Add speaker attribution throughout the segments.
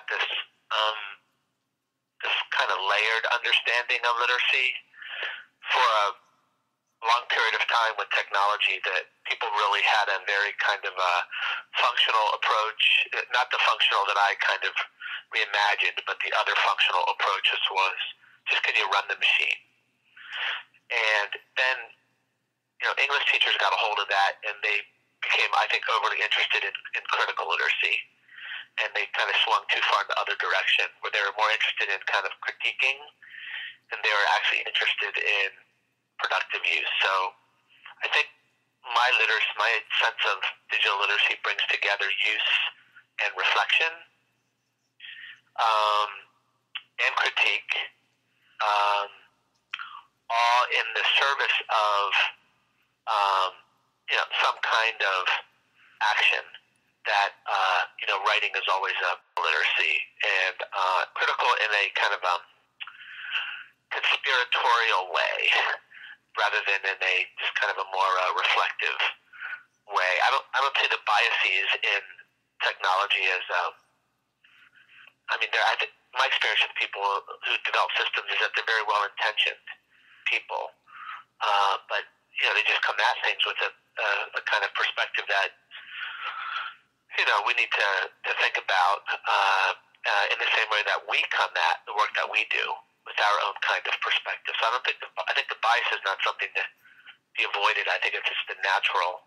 Speaker 1: this this kind of layered understanding of literacy. For a long period of time with technology, that people really had a very kind of a functional approach, not the functional that I kind of reimagined, but the other functional approaches was just, can you run the machine? And then, English teachers got a hold of that, and they became, I think, overly interested in critical literacy. And they kind of swung too far in the other direction, where they were more interested in kind of critiquing, and they were actually interested in productive use. So I think my sense of digital literacy brings together use and reflection, and critique, all in the service of some kind of action that writing is always a literacy, and critical in a kind of conspiratorial way, rather than in a just kind of a more reflective way. I don't say the biases in technology is. I think my experience with people who develop systems is that they're very well intentioned people, but they just come at things with a kind of perspective that we need to think about in the same way that we come at the work that we do with our own kind of perspective. So I think the bias is not something to be avoided. I think it's just a natural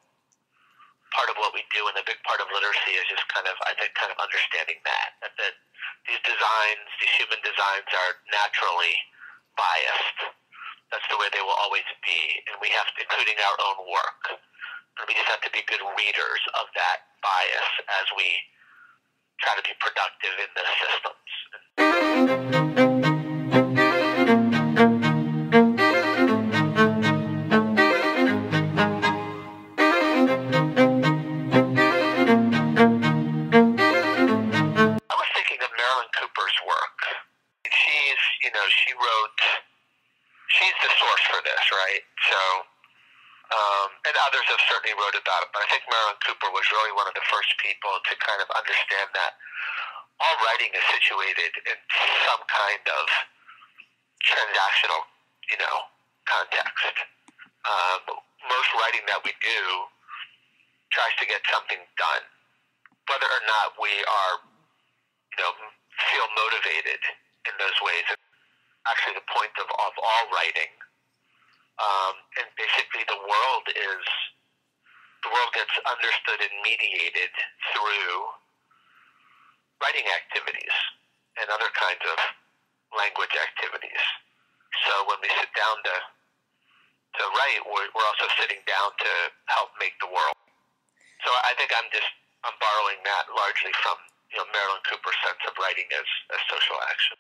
Speaker 1: part of what we do, and a big part of literacy is just kind of understanding that these human designs are naturally biased. That's the way they will always be, and we have to, including our own work, and we just have to be good readers of that bias as we try to be productive in the systems. I was thinking of Marilyn Cooper's work. She's the source for this, right? So, and others have certainly wrote about it, but I think Marilyn Cooper was really one of the first people to kind of understand that all writing is situated in some kind of transactional, context. Most writing that we do tries to get something done, whether or not we are, feel motivated in those ways. Actually, the point of all writing, and basically the world gets understood and mediated through writing activities and other kinds of language activities. So when we sit down to write, we're also sitting down to help make the world. So I think I'm borrowing that largely from Marilyn Cooper's sense of writing as social action.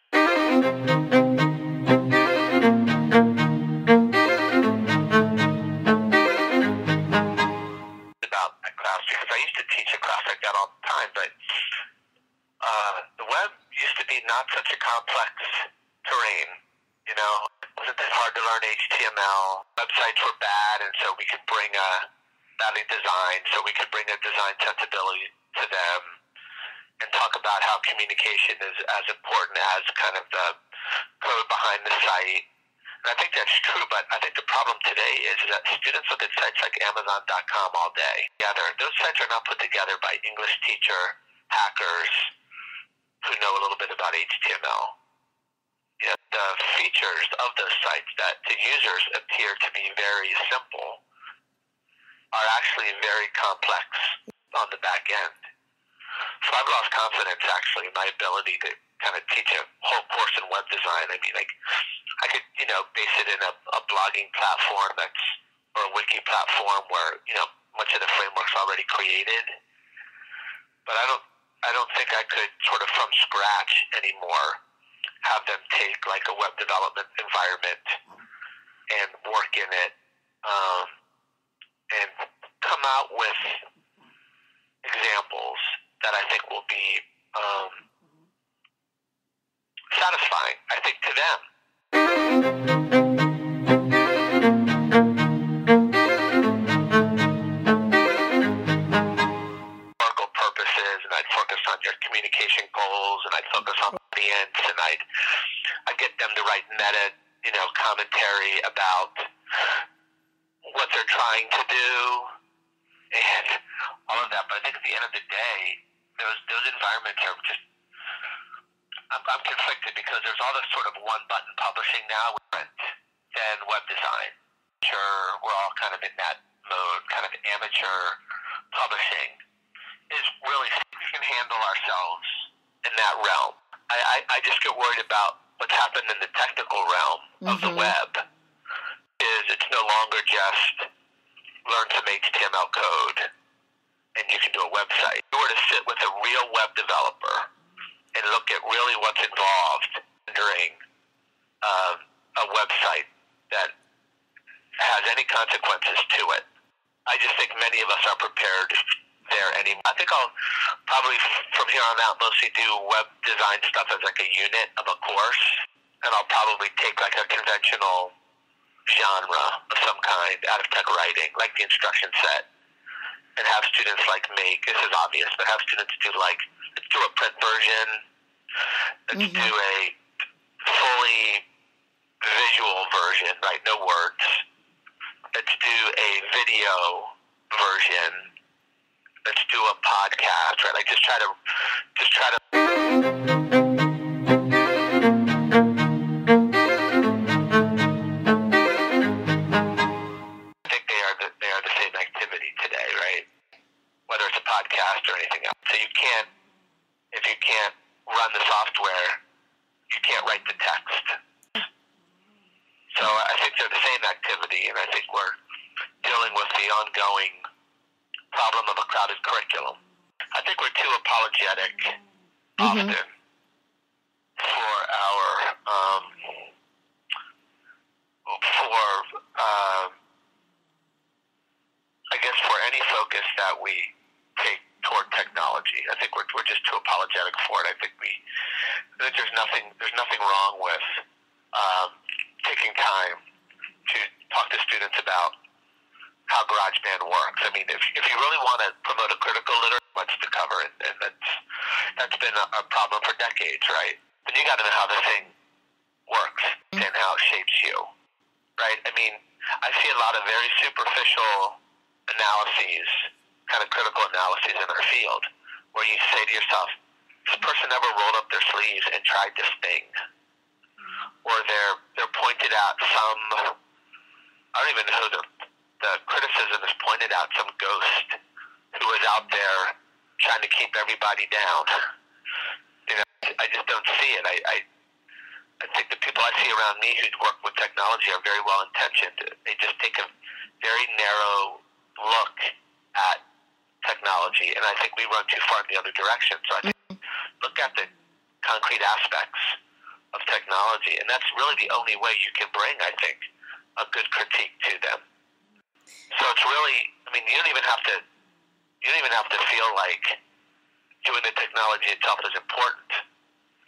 Speaker 1: About that class, because I used to teach a class like that all the time, but the web used to be not such a complex terrain. It wasn't that hard to learn HTML. Websites were bad, and so we could bring badly designed, so we could bring a design sensibility to them and talk about how communication is as important as kind of the code behind the site. And I think that's true, but I think the problem today is that students look at sites like Amazon.com all day. Those sites are not put together by English teacher hackers who know a little bit about HTML. The features of those sites that to users appear to be very simple are actually very complex on the back end. So I've lost confidence, actually, in my ability to kind of teach a whole course in web design. I could, base it in a blogging platform or a wiki platform where, much of the framework's already created. But I don't think I could sort of from scratch anymore have them take like a web development environment and work in it, and come out with examples that I think will be satisfying, I think, to them. Historical purposes, and I'd focus on your communication goals, and I'd focus on the audience, and I'd get them to write meta, commentary about what they're trying to do, and all of that. But I think at the end of the day, those environments are just, I'm conflicted because there's all this sort of one-button publishing now than web design. Sure, we're all kind of in that mode, kind of amateur publishing is really, we can handle ourselves in that realm. I just get worried about what's happened in the technical realm of the web. It's no longer just learn some HTML code and you can do a website. If you were to sit with a real web developer and look at really what's involved during a website that has any consequences to it, I just think many of us aren't prepared there anymore. I think I'll probably from here on out mostly do web design stuff as like a unit of a course, and I'll probably take like a conventional genre of some kind out of tech writing, like the instruction set, and have students like make, this is obvious, but have students do like, let's do a print version, let's do a fully visual version, right, no words, let's do a video version, let's do a podcast, right, like just try to podcast or anything else. So if you can't run the software, you can't write the text. So I think they're the same activity, and I think we're dealing with the ongoing problem of a crowded curriculum. I think we're too apologetic often for our, I guess for any focus that we take toward technology. I think we're just too apologetic for it. I think there's nothing wrong with taking time to talk to students about how GarageBand works. I mean, if you really want to promote a critical literacy, much to cover, and that's been a problem for decades, right? Then you got to know how the thing works and how it shapes you, right? I mean, I see a lot of very superficial analyses, kind of critical analyses in our field, where you say to yourself, this person never rolled up their sleeves and tried this thing, or they're pointed out some, I don't even know who the criticism is pointed out, some ghost who is out there trying to keep everybody down. I just don't see it. I think the people I see around me who work with technology are very well intentioned. They just take a very narrow look at technology, and I think we run too far in the other direction. So I think look at the concrete aspects of technology, and that's really the only way you can bring, I think, a good critique to them. So it's really, I mean, you don't even have to feel like doing the technology itself is important.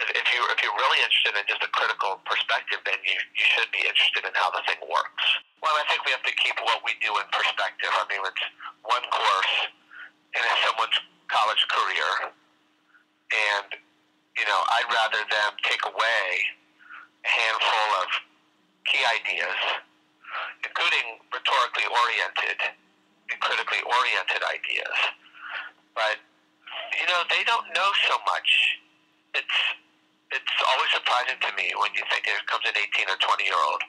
Speaker 1: If you're really interested in just a critical perspective, then you should be interested in how the thing works. Well, I think we have to keep what we do in perspective. I mean, it's one course in someone's college career, and I'd rather them take away a handful of key ideas, including rhetorically oriented and critically oriented ideas. But they don't know so much. It's always surprising to me when you think here comes an 18 or 20-year-old,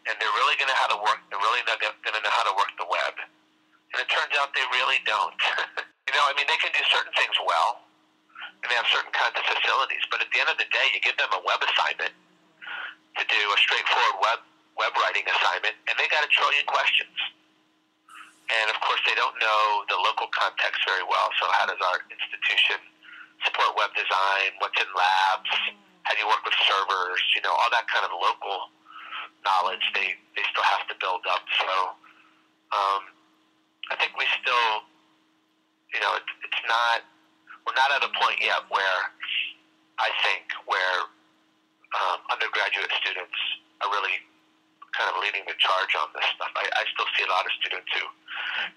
Speaker 1: and they're really going to know how to work. They're really not going to know how to work the web, and it turns out they really don't. I mean, they can do certain things well, and they have certain kinds of facilities. But at the end of the day, you give them a web assignment to do a straightforward web writing assignment, and they got a trillion questions. And of course, they don't know the local context very well. So how does our institution support web design? What's in labs? How do you work with servers? All that kind of local knowledge they still have to build up. So I think we still, we're not at a point yet where I think undergraduate students are really kind of leading the charge on this stuff. I still see a lot of students who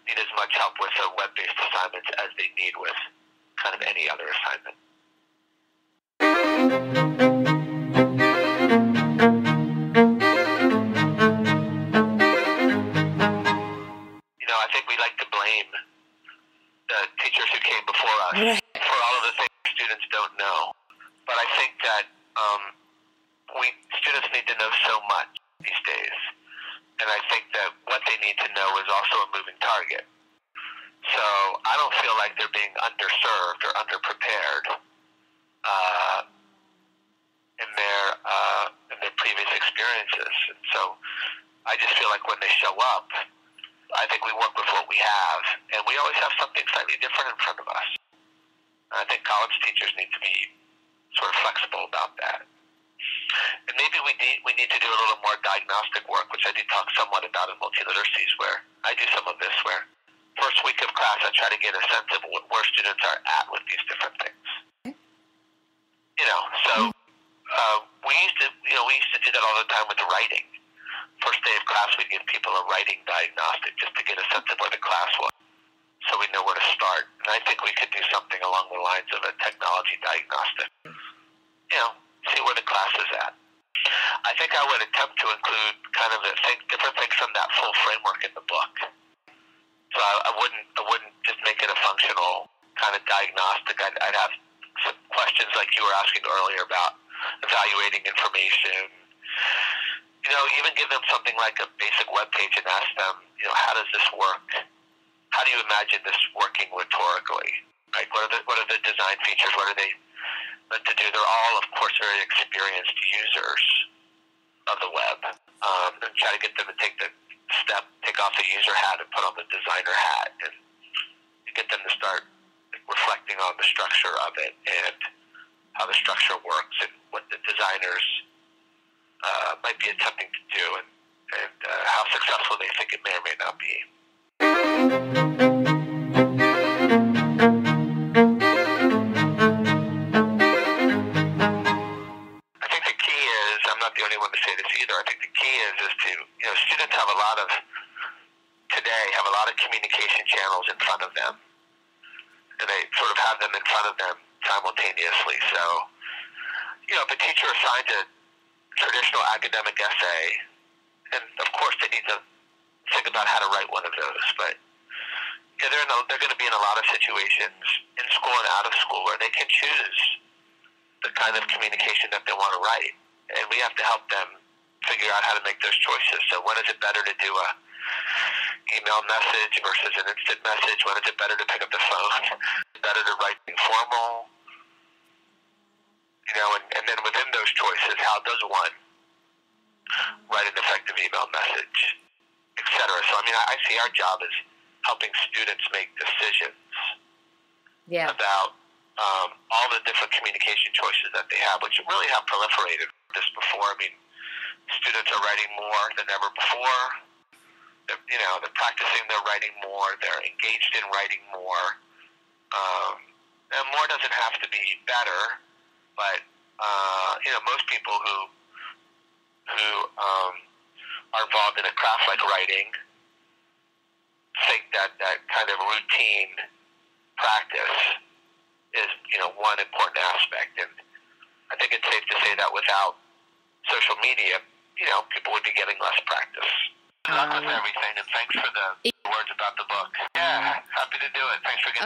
Speaker 1: need as much help with web-based assignments as they need with kind of any other assignment. I think we like to blame the teachers who came before us for all of the things students don't know. But I think that students need to know so much these days. And I think that what they need to know is also a moving target. So I don't feel like they're being underserved or underprepared in their previous experiences. And so I just feel like when they show up, I think we work with what we have, and we always have something slightly different in front of us. And I think college teachers need to be sort of flexible about that. And maybe we need to do a little more diagnostic work, which I do talk somewhat about in Multiliteracies, where I do some of this, where first week of class I try to get a sense of where students are at with these different things. So we used to do that all the time with the writing. First day of class, we'd give people a writing diagnostic just to get a sense of where the class was, so we know where to start. And I think we could do something along the lines of a technology diagnostic. See where the class is at. I think I would attempt to include kind of different things from that full framework in the book. So I wouldn't just make it a functional kind of diagnostic. I'd have some questions like you were asking earlier about evaluating information. Even give them something like a basic web page and ask them, how does this work? How do you imagine this working rhetorically? Right? What are the design features? What are they meant to do? They're all, of course, very experienced users of the web. And try to get them to take the step, take off the user hat and put on the designer hat, and get them to start reflecting on the structure of it and how the structure works and what the designers might be attempting to do, and how successful they think it may or may not be. I think the key is, I'm not the only one to say this either, I think the key is to, students have a lot of communication channels in front of them, and they sort of have them in front of them simultaneously. So, if a teacher assigns a traditional academic essay, and of course they need to think about how to write one of those, but they're going to be in a lot of situations in school and out of school where they can choose the kind of communication that they want to write, and we have to help them figure out how to make those choices. So when is it better to do a email message versus an instant message? When is it better to pick up the phone? Is it better to write informal? And then within those choices, how does one write an effective email message, etc. So I see our job as helping students make decisions about all the different communication choices that they have, which really have proliferated this before. Students are writing more than ever before. They're practicing their writing more. They're engaged in writing more. And more doesn't have to be better, but most people who are involved in a craft like writing think that kind of routine practice is one important aspect, and I think it's safe to say that without social media, people would be getting less practice. Good luck with everything, and thanks for the words about the book. Yeah, happy to do it. Thanks for getting